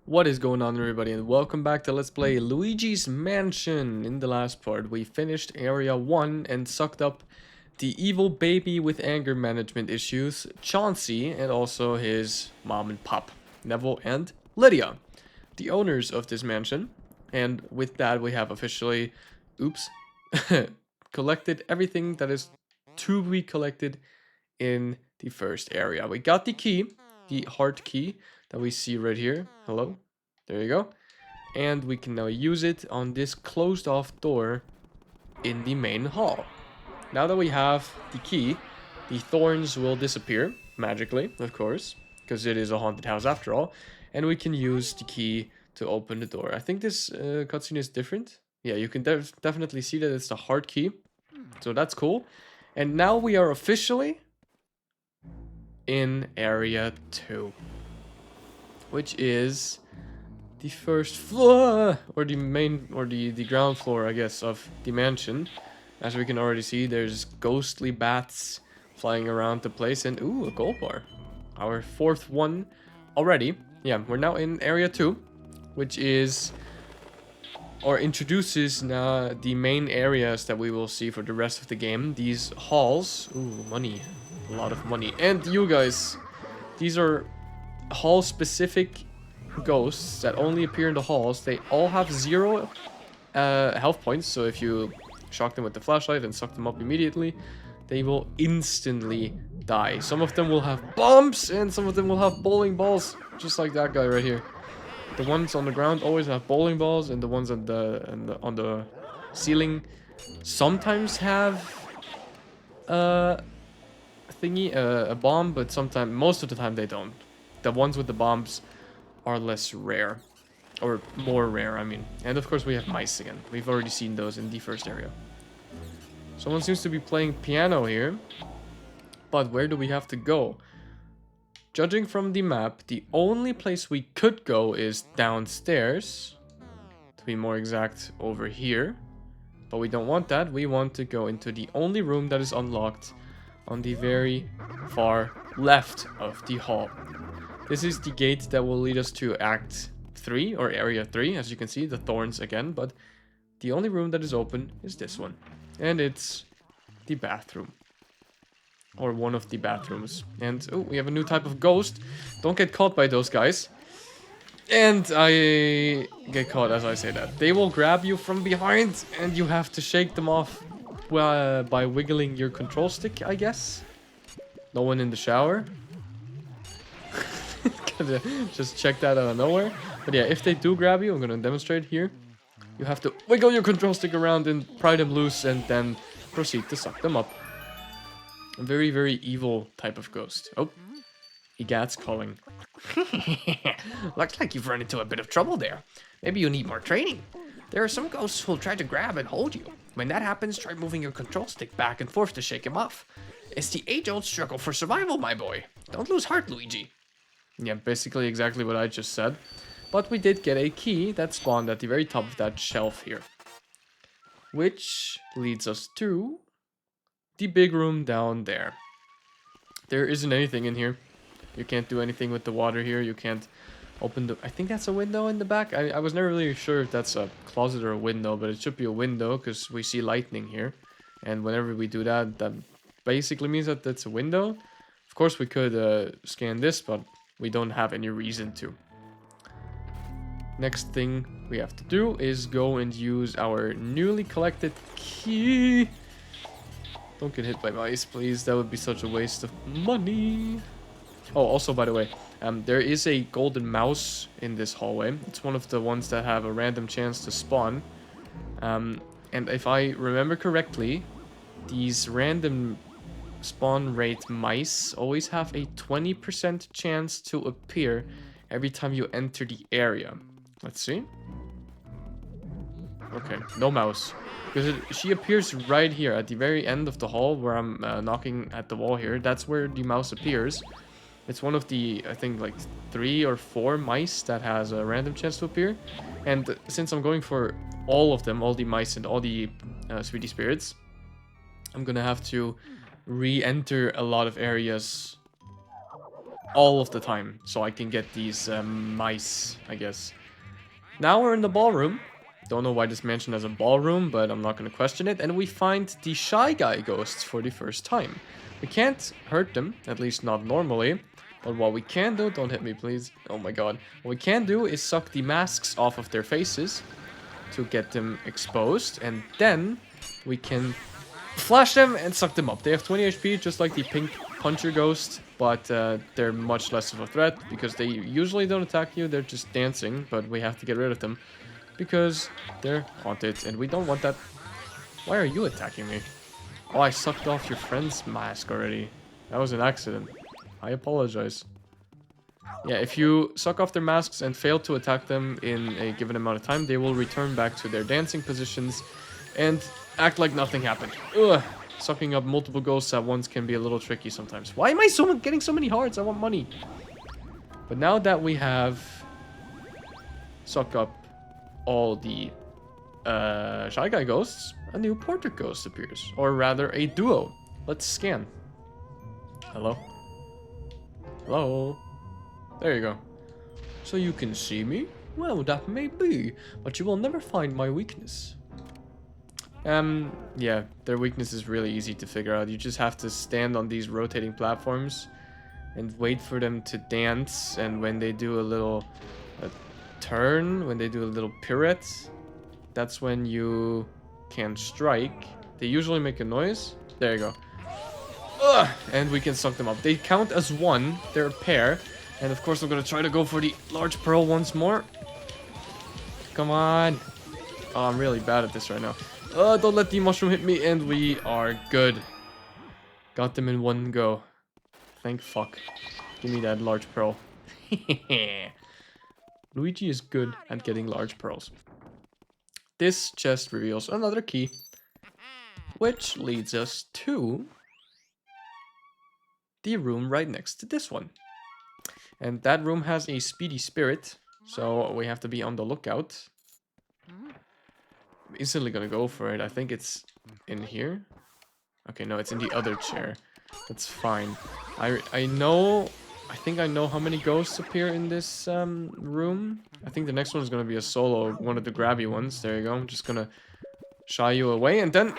What is going on, everybody, and welcome back to Let's Play Luigi's Mansion. In the last part, we finished Area 1 and sucked up the evil baby with anger management issues, Chauncey, and also his mom and pop, Neville and Lydia, the owners of this mansion. And with that, we have officially, collected everything that is to be collected in the first area. We got the key, the heart key that we see right here. Hello, there you go. And we can now use it on this closed off door in the main hall. Now that we have the key, the thorns will disappear magically, of course, because it is a haunted house after all. And we can use the key to open the door. I think this cutscene is different. Yeah, you can definitely see that it's the heart key. So that's cool. And now we are officially in area 2, which is the first floor, or the main, or the ground floor, I guess, of the mansion. As we can already see, there's ghostly bats flying around the place, and ooh, a gold bar, our fourth one already. Yeah, we're now in area 2, which is, or introduces now the main areas that we will see for the rest of the game. These halls, ooh, money, a lot of money. And you guys, these are hall specific ghosts that only appear in the halls. They all have 0 health points, so if you shock them with the flashlight and suck them up immediately, they will instantly die. Some of them will have bombs and some of them will have bowling balls, just like that guy right here. The ones on the ground always have bowling balls, and the ones on the ceiling sometimes have a bomb, but sometimes, most of the time, they don't. The ones with the bombs are less rare, or more rare, I mean. And of course we have mice again. We've already seen those in the first area. Someone seems to be playing piano here, but where do we have to go? Judging from the map, the only place we could go is downstairs. To be more exact, over here. But we don't want that. We want to go into the only room that is unlocked on the very far left of the hall. This is the gate that will lead us to Act 3, or Area 3, as you can see, the thorns again, but the only room that is open is this one. And it's the bathroom. Or one of the bathrooms. And, oh, we have a new type of ghost. Don't get caught by those guys. And I get caught as I say that. They will grab you from behind, and you have to shake them off by wiggling your control stick, I guess. No one in the shower. Just check that out of nowhere. But yeah, if they do grab you, I'm gonna demonstrate here. You have to wiggle your control stick around and pry them loose, and then proceed to suck them up. A very, very evil type of ghost. Oh, Egat's calling. Looks like you've run into a bit of trouble there. Maybe you need more training. There are some ghosts who'll try to grab and hold you. When that happens, try moving your control stick back and forth to shake him off. It's the age-old struggle for survival, my boy. Don't lose heart, Luigi. Yeah, basically exactly what I just said. But we did get a key that spawned at the very top of that shelf here. Which leads us to the big room down there. There isn't anything in here. You can't do anything with the water here. You can't open the... I think that's a window in the back. I was never really sure if that's a closet or a window, but it should be a window because we see lightning here. And whenever we do that, that basically means that that's a window. Of course, we could scan this, but we don't have any reason to. Next thing we have to do is go and use our newly collected key. Don't get hit by mice, please. That would be such a waste of money. Oh, also, by the way, there is a golden mouse in this hallway. It's one of the ones that have a random chance to spawn. And if I remember correctly, these random spawn rate mice always have a 20% chance to appear every time you enter the area. Let's see. Okay, no mouse. Because she appears right here at the very end of the hall where I'm knocking at the wall here. That's where the mouse appears. It's one of the, I think, like 3 or 4 mice that has a random chance to appear. And since I'm going for all of them, all the mice and all the sweetie spirits, I'm gonna have to re-enter a lot of areas all of the time, so I can get these mice, I guess. Now we're in the ballroom. Don't know why this mansion has a ballroom, but I'm not going to question it. And we find the Shy Guy ghosts for the first time. We can't hurt them, at least not normally. But what we can do, don't hit me please, oh my god. What we can do is suck the masks off of their faces to get them exposed. And then we can flash them and suck them up. They have 20 HP, just like the pink puncher ghost, but they're much less of a threat because they usually don't attack you. They're just dancing, but we have to get rid of them because they're haunted, and we don't want that. Why are you attacking me? Oh, I sucked off your friend's mask already. That was an accident. I apologize. Yeah, if you suck off their masks and fail to attack them in a given amount of time, they will return back to their dancing positions and act like nothing happened. Ugh. Sucking up multiple ghosts at once can be a little tricky sometimes. Why am I getting so many hearts? I want money. But now that we have sucked up all the Shy Guy ghosts, a new portrait ghost appears. Or rather, a duo. Let's scan. Hello? Hello? There you go. So you can see me? Well, that may be, but you will never find my weakness. Yeah, their weakness is really easy to figure out. You just have to stand on these rotating platforms and wait for them to dance, and when they do a little turn, when they do a little pirouette, that's when you can strike. They usually make a noise. There you go. Ugh! And we can suck them up. They count as one, they're a pair, and of course I'm gonna try to go for the large pearl once more. Come on. Oh, I'm really bad at this right now. Don't let the mushroom hit me, and we are good. Got them in one go. Thank fuck. Give me that large pearl. Luigi is good at getting large pearls. This chest reveals another key, which leads us to the room right next to this one. And that room has a speedy spirit, so we have to be on the lookout. I'm instantly gonna go for it. I think it's in here. Okay, no, it's in the other chair. That's fine. I think I know how many ghosts appear in this room. I think the next one is gonna be a solo, one of the grabby ones. There you go. I'm just gonna shy you away and then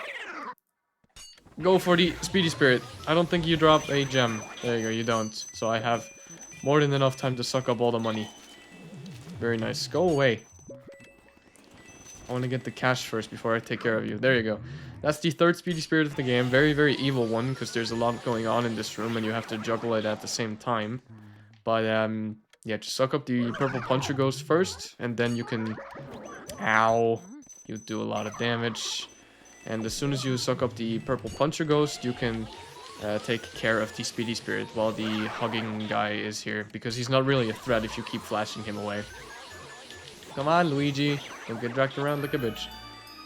go for the speedy spirit. I don't think you drop a gem. There you go, you don't. So I have more than enough time to suck up all the money. Very nice. Go away. I want to get the cash first before I take care of you. There you go. That's the third speedy spirit of the game. Very, very evil one, because there's a lot going on in this room and you have to juggle it at the same time. But, yeah, just suck up the purple puncher ghost first, and then you can... Ow. You do a lot of damage. And as soon as you suck up the purple puncher ghost, you can take care of the speedy spirit while the hugging guy is here, because he's not really a threat if you keep flashing him away. Come on, Luigi. Don't get dragged around like a bitch.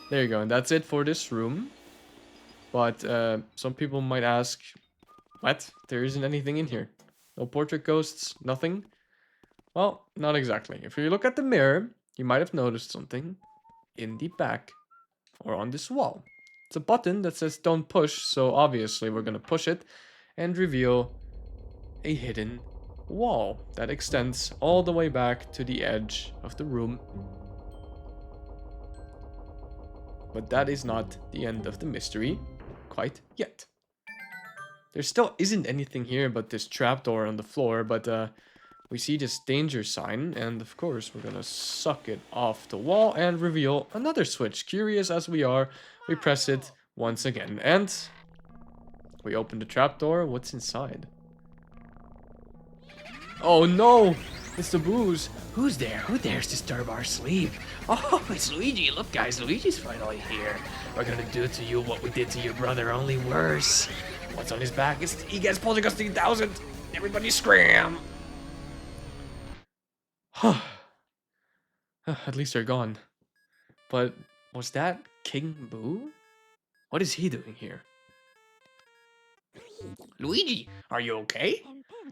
There you go, and that's it for this room. But some people might ask, what? There isn't anything in here. No portrait ghosts, nothing? Well, not exactly. If you look at the mirror, you might have noticed something in the back or on this wall. It's a button that says don't push, so obviously we're gonna push it and reveal a hidden wall that extends all the way back to the edge of the room. But that is not the end of the mystery quite yet. There still isn't anything here but this trapdoor on the floor, but we see this danger sign, and of course we're gonna suck it off the wall and reveal another switch. Curious as we are, we press it once again, and we open the trapdoor. What's inside? Oh no! It's the booze. Who's there? Who dares disturb our sleep? Oh, it's Luigi. Look, guys, Luigi's finally here. We're gonna do to you what we did to your brother, only worse. What's on his back? He gets Poltergeist 3000. Everybody scram! At least they're gone. But was that King Boo? What is he doing here? Luigi, are you okay?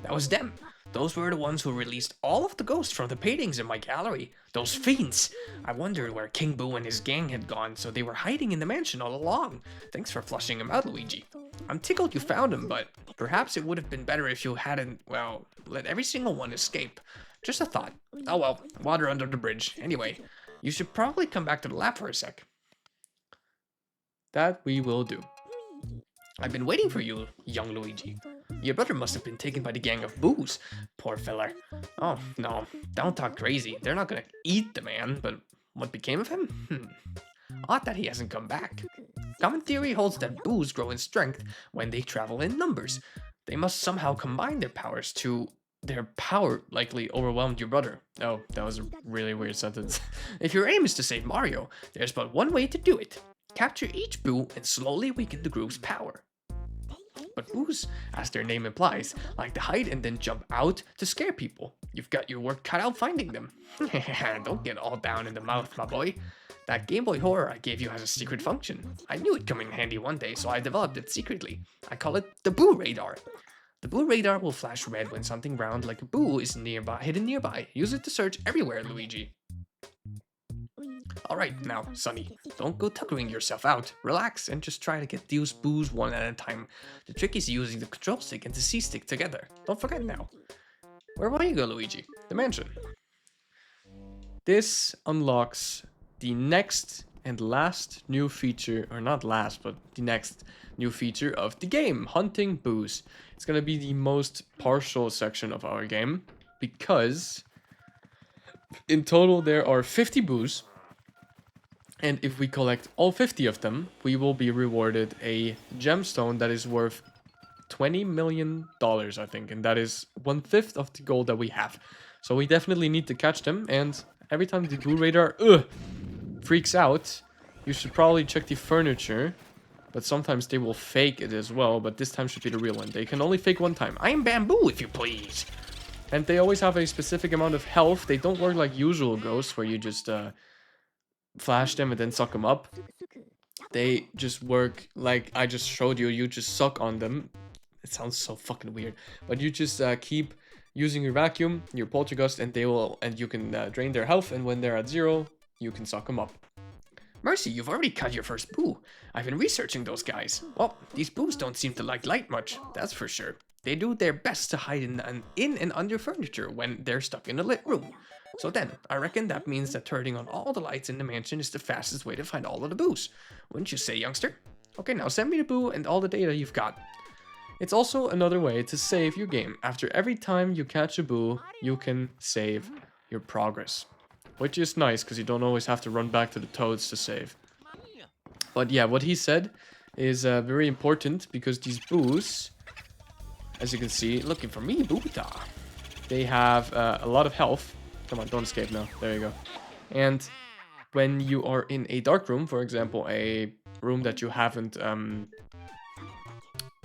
That was them. Those were the ones who released all of the ghosts from the paintings in my gallery. Those fiends! I wondered where King Boo and his gang had gone, so they were hiding in the mansion all along. Thanks for flushing them out, Luigi. I'm tickled you found them, but perhaps it would have been better if you hadn't, well, let every single one escape. Just a thought. Oh well, water under the bridge. Anyway, you should probably come back to the lab for a sec. That we will do. I've been waiting for you, young Luigi. Your brother must have been taken by the gang of Boos. Poor fella. Oh, no, don't talk crazy. They're not gonna eat the man, but what became of him? Odd that he hasn't come back. Common theory holds that Boos grow in strength when they travel in numbers. They must somehow combine their powers to... Their power likely overwhelmed your brother. Oh, that was a really weird sentence. If your aim is to save Mario, there's but one way to do it. Capture each Boo and slowly weaken the group's power. But Boos, as their name implies, like to hide and then jump out to scare people. You've got your work cut out finding them. Don't get all down in the mouth, my boy. That Game Boy Horror I gave you has a secret function. I knew it'd come in handy one day, so I developed it secretly. I call it the Boo Radar. The Boo Radar will flash red when something round like a Boo is hidden nearby. Use it to search everywhere, Luigi. Alright, now, Sonny, don't go tuckering yourself out. Relax and just try to get these Boos one at a time. The trick is using the control stick and the C-stick together. Don't forget now. Where will you go, Luigi? The mansion. This unlocks the next and last new feature, or not last, but the next new feature of the game, hunting Boos. It's gonna be the most partial section of our game, because in total there are 50 Boos. And if we collect all 50 of them, we will be rewarded a gemstone that is worth $20 million, I think. And that is 1/5 of the gold that we have. So we definitely need to catch them. And every time the Boo Radar freaks out, you should probably check the furniture. But sometimes they will fake it as well. But this time should be the real one. They can only fake one time. I'm Bamboo, if you please. And they always have a specific amount of health. They don't work like usual ghosts where you just... flash them and then suck them up. They just work like I just showed you. You just suck on them. It sounds so fucking weird, but you just keep using your vacuum, your poltergust, and you can drain their health. And when they're at 0, you can suck them up. Mercy, you've already caught your first Boo. I've been researching those guys. Well, these Boos don't seem to like light much, that's for sure. They do their best to hide in and under furniture when they're stuck in a lit room. So then, I reckon that means that turning on all the lights in the mansion is the fastest way to find all of the Boos. Wouldn't you say, youngster? Okay, now send me the Boo and all the data you've got. It's also another way to save your game. After every time you catch a Boo, you can save your progress. Which is nice, because you don't always have to run back to the Toads to save. But yeah, what he said is very important, because these Boos, as you can see, looking for me, Boota. They have a lot of health. Come on, don't escape now. There you go. And when you are in a dark room, for example, a room that you haven't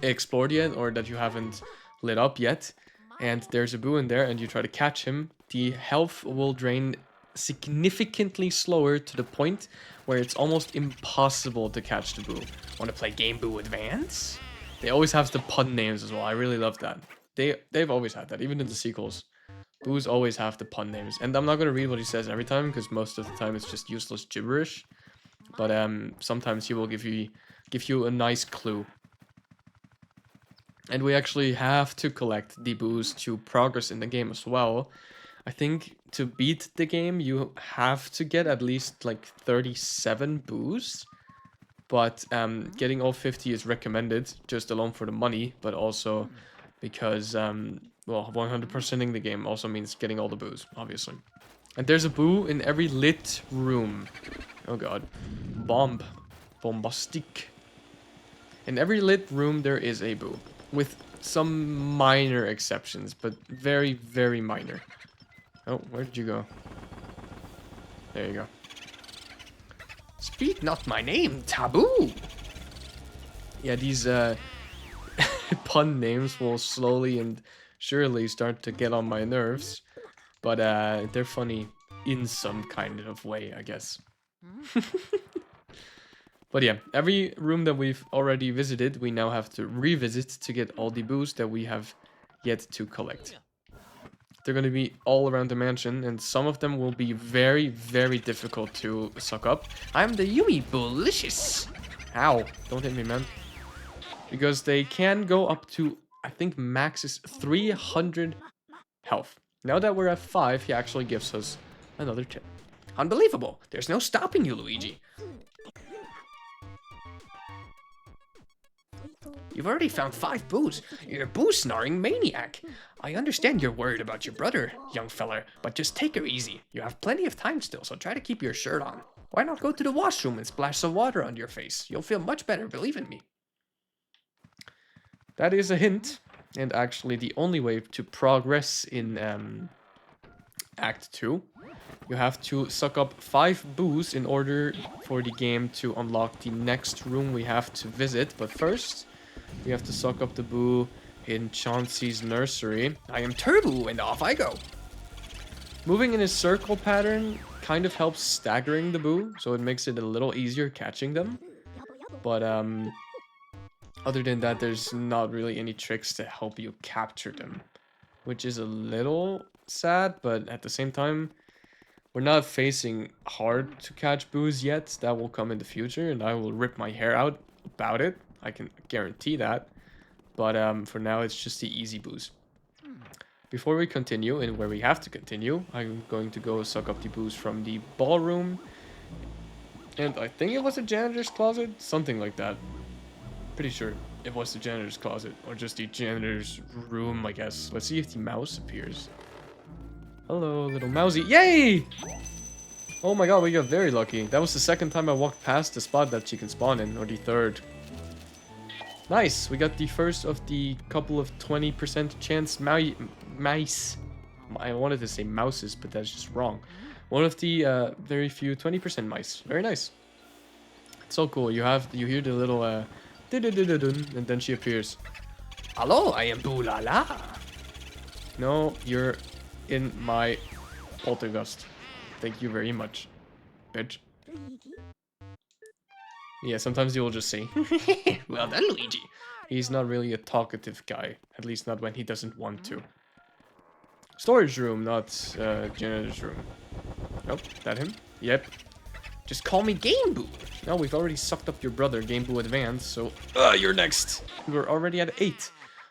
explored yet, or that you haven't lit up yet, and there's a Boo in there and you try to catch him, the health will drain significantly slower to the point where it's almost impossible to catch the Boo. Want to play Game Boo Advance? They always have the pun names as well. I really love that. They've always had that, even in the sequels. Boos always have the pun names. And I'm not going to read what he says every time, because most of the time it's just useless gibberish. But sometimes he will give you a nice clue. And we actually have to collect the Boos to progress in the game as well. I think to beat the game, you have to get at least like 37 Boos. But getting all 50 is recommended, just alone for the money, but also because, well, 100%ing the game also means getting all the Boos, obviously. And there's a Boo in every lit room. Oh god. Bombastic. In every lit room, there is a Boo. With some minor exceptions, but very, very minor. Oh, where did you go? There you go. Speak not my name, taboo! Yeah, these pun names will slowly and surely start to get on my nerves. But they're funny in some kind of way, I guess. But yeah, every room that we've already visited, we now have to revisit to get all the boos that we have yet to collect. They're going to be all around the mansion, and some of them will be very, very difficult to suck up. I'm the Yumi Delicious. Ow, don't hit me, man. Because they can go up to, I think max is 300 health. Now that we're at 5, he actually gives us another tip. Unbelievable. There's no stopping you, Luigi. You've already found 5 boos. You're a boo-snarring maniac. I understand you're worried about your brother, young feller, but just take her easy. You have plenty of time still, so try to keep your shirt on. Why not go to the washroom and splash some water on your face? You'll feel much better, believe in me. That is a hint, and actually the only way to progress in Act 2. You have to suck up 5 boos in order for the game to unlock the next room we have to visit, but first we have to suck up the boo in Chauncey's nursery. I am Turbo, and off I go. Moving in a circle pattern kind of helps staggering the boo, so it makes it a little easier catching them. But other than that, there's not really any tricks to help you capture them, which is a little sad, but at the same time, we're not facing hard to catch boos yet. That will come in the future, and I will rip my hair out about it. I can guarantee that. But for now, it's just the easy boos. Before we continue, and where we have to continue, I'm going to go suck up the boos from the ballroom. And I think it was a janitor's closet, something like that. Pretty sure it was the janitor's closet, or just the janitor's room, I guess. Let's see if the mouse appears. Hello, little mousey. Yay! Oh my god, we got very lucky. That was the second time I walked past the spot that she can spawn in, or the third. Nice, we got the first of the couple of 20% chance mice. I wanted to say mouses, but that's just wrong. One of the very few 20% mice. Very nice. It's so cool. You hear the little and then she appears. Hello, I am Boo La La. No, you're in my poltergust. Thank you very much, bitch. Yeah, sometimes you will just say, well done, Luigi. He's not really a talkative guy, at least not when he doesn't want to. Storage room, not janitor's room. Oh, that him? Yep. Just call me Game Boo. No, we've already sucked up your brother, Game Boo Advance, so you're next. We're already at 8.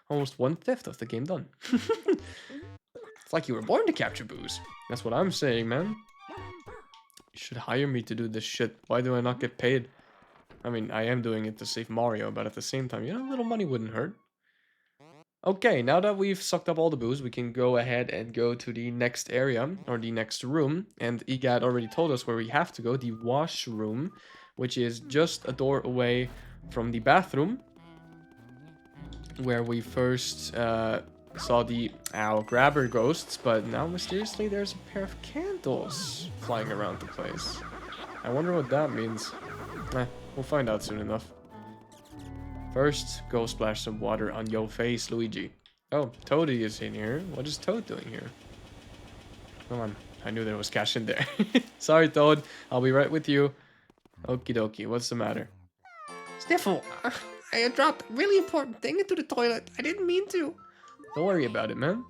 Almost 1/5 of the game done. It's like you were born to capture boos. That's what I'm saying, man. You should hire me to do this shit. Why do I not get paid? I mean, I am doing it to save Mario, but at the same time, you know, a little money wouldn't hurt. Okay, now that we've sucked up all the boos, we can go ahead and go to the next area, or the next room. And Egad already told us where we have to go, the washroom, which is just a door away from the bathroom, where we first saw the grabber ghosts, but now mysteriously there's a pair of candles flying around the place. I wonder what that means. We'll find out soon enough. First, go splash some water on your face, Luigi. Oh, Toadie is in here. What is Toad doing here? Come on, I knew there was cash in there. Sorry, Toad. I'll be right with you. Okie dokie, what's the matter? Sniffle, I dropped a really important thing into the toilet. I didn't mean to. Don't worry about it, man.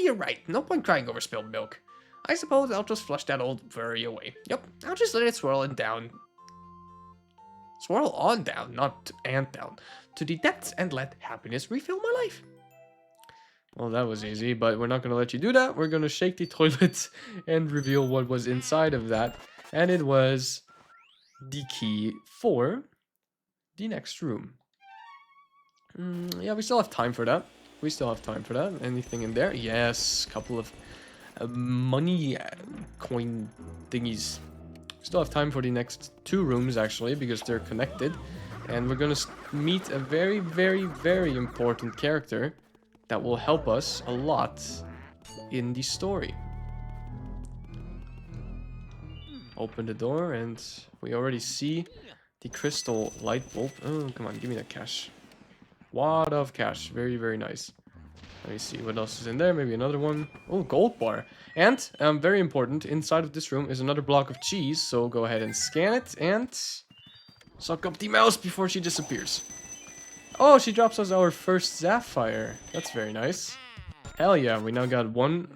You're right. No point crying over spilled milk. I suppose I'll just flush that old worry away. Yep, I'll just let it swirl on down, not and down, to the depths and let happiness refill my life. Well, that was easy, but we're not going to let you do that. We're going to shake the toilet and reveal what was inside of that. And it was the key for the next room. Yeah, we still have time for that. Anything in there? Yes, couple of money coin thingies. Still have time for the next 2 rooms, actually, because they're connected. And we're going to meet a very, very, very important character that will help us a lot in the story. Open the door, and we already see the crystal light bulb. Oh, come on, give me that cash. Wad of cash. Very, very nice. Let me see what else is in there. Maybe another one. Oh, gold bar. And, very important, inside of this room is another block of cheese. So go ahead and scan it. And Suck up the mouse before she disappears. Oh, she drops us our first sapphire. That's very nice. Hell yeah, we now got one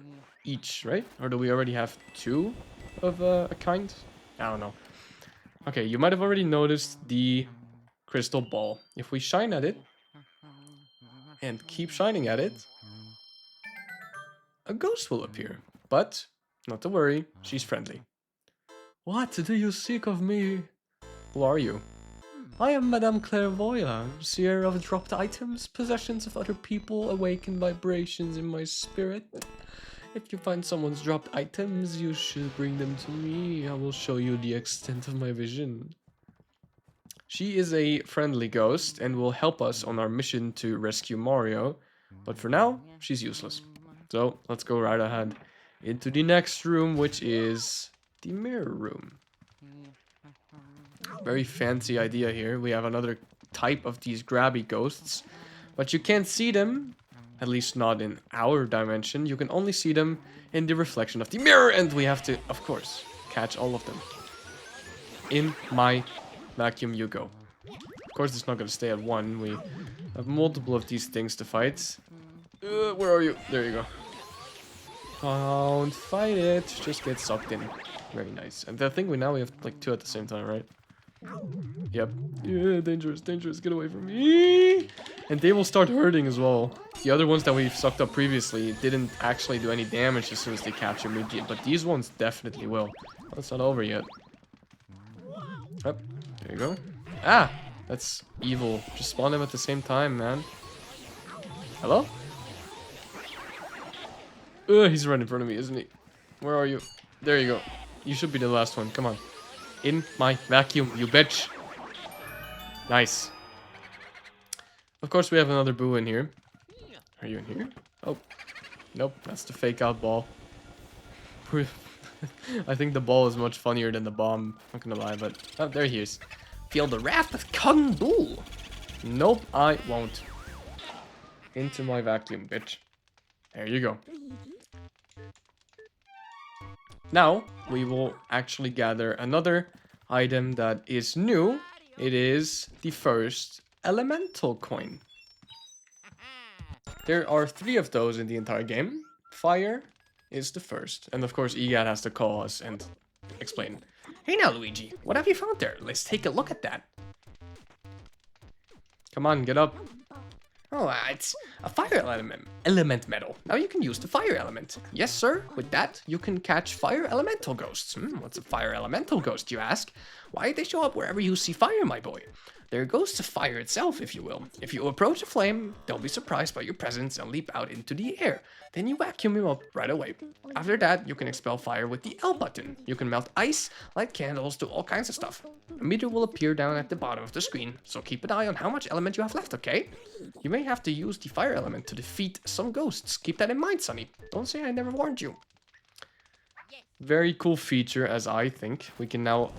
each, right? Or do we already have two of a kind? I don't know. Okay, you might have already noticed the crystal ball. If we shine at it and keep shining at it, a ghost will appear. But not to worry, she's friendly. What do you seek of me? Who are you? I am Madame Clairvoyant, seer of dropped items, possessions of other people, awakened vibrations in my spirit. If you find someone's dropped items, you should bring them to me. I will show you the extent of my vision. She is a friendly ghost and will help us on our mission to rescue Mario, but for now, she's useless. So let's go right ahead into the next room, which is the mirror room. Very fancy idea here. We have another type of these grabby ghosts, but you can't see them, at least not in our dimension. You can only see them in the reflection of the mirror, and we have to, of course, catch all of them. In my vacuum you go. Of course, it's not going to stay at one. We have multiple of these things to fight. Where are you? There you go. Don't fight it. Just get sucked in. Very nice. And I think we have like two at the same time, right? Yep. Yeah, dangerous, dangerous. Get away from me. And they will start hurting as well. The other ones that we've sucked up previously didn't actually do any damage as soon as they capture me. But these ones definitely will. Well, it's not over yet. Yep. There you go. Ah! That's evil. Just spawn them at the same time, man. Hello? He's right in front of me, isn't he? Where are you? There you go. You should be the last one. Come on. In my vacuum, you bitch. Nice. Of course, we have another boo in here. Are you in here? Oh. Nope, that's the fake out ball. I think the ball is much funnier than the bomb. Not gonna lie, but... Oh, there he is. Feel the wrath of Kung Boo. Nope, I won't. Into my vacuum, bitch. There you go. Now, we will actually gather another item that is new. It is the first elemental coin. There are 3 of those in the entire game. Fire is the first. And of course, EGAT has to call us and explain. Hey now, Luigi, what have you found there? Let's take a look at that. Come on, get up. Oh, it's a fire element medal. Now you can use the fire element. Yes, sir. With that, you can catch fire elemental ghosts. What's a fire elemental ghost, you ask? Why, they show up wherever you see fire, my boy. They're ghosts of fire itself, if you will. If you approach a flame, they'll be surprised by your presence and leap out into the air. Then you vacuum him up right away. After that, you can expel fire with the L button. You can melt ice, light candles, do all kinds of stuff. A meter will appear down at the bottom of the screen, so keep an eye on how much element you have left, okay? You may have to use the fire element to defeat some ghosts. Keep that in mind, Sonny. Don't say I never warned you. Very cool feature, as I think. We can now...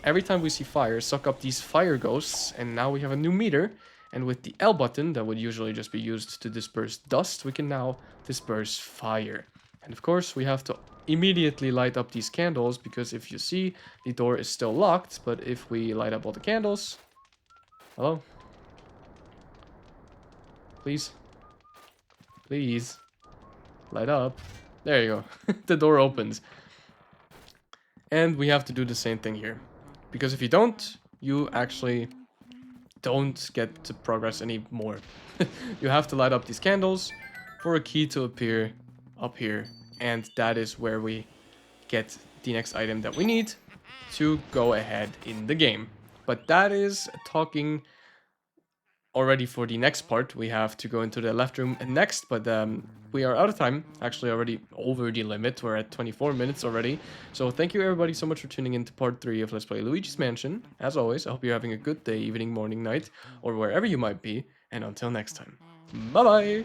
Every time we see fire, suck up these fire ghosts, and now we have a new meter. And with the L button, that would usually just be used to disperse dust, we can now disperse fire. And of course, we have to immediately light up these candles, because if you see, the door is still locked. But if we light up all the candles... Hello? Please? Please? Light up. There you go. The door opens. And we have to do the same thing here. Because if you don't, you actually don't get to progress anymore. You have to light up these candles for a key to appear up here. And that is where we get the next item that we need to go ahead in the game. But that is talking already for the next part. We have to go into the left room next, but we are out of time. Actually, already over the limit. We're at 24 minutes already. So thank you everybody so much for tuning in to part 3 of Let's Play Luigi's Mansion. As always, I hope you're having a good day, evening, morning, night, or wherever you might be. And until next time, bye-bye!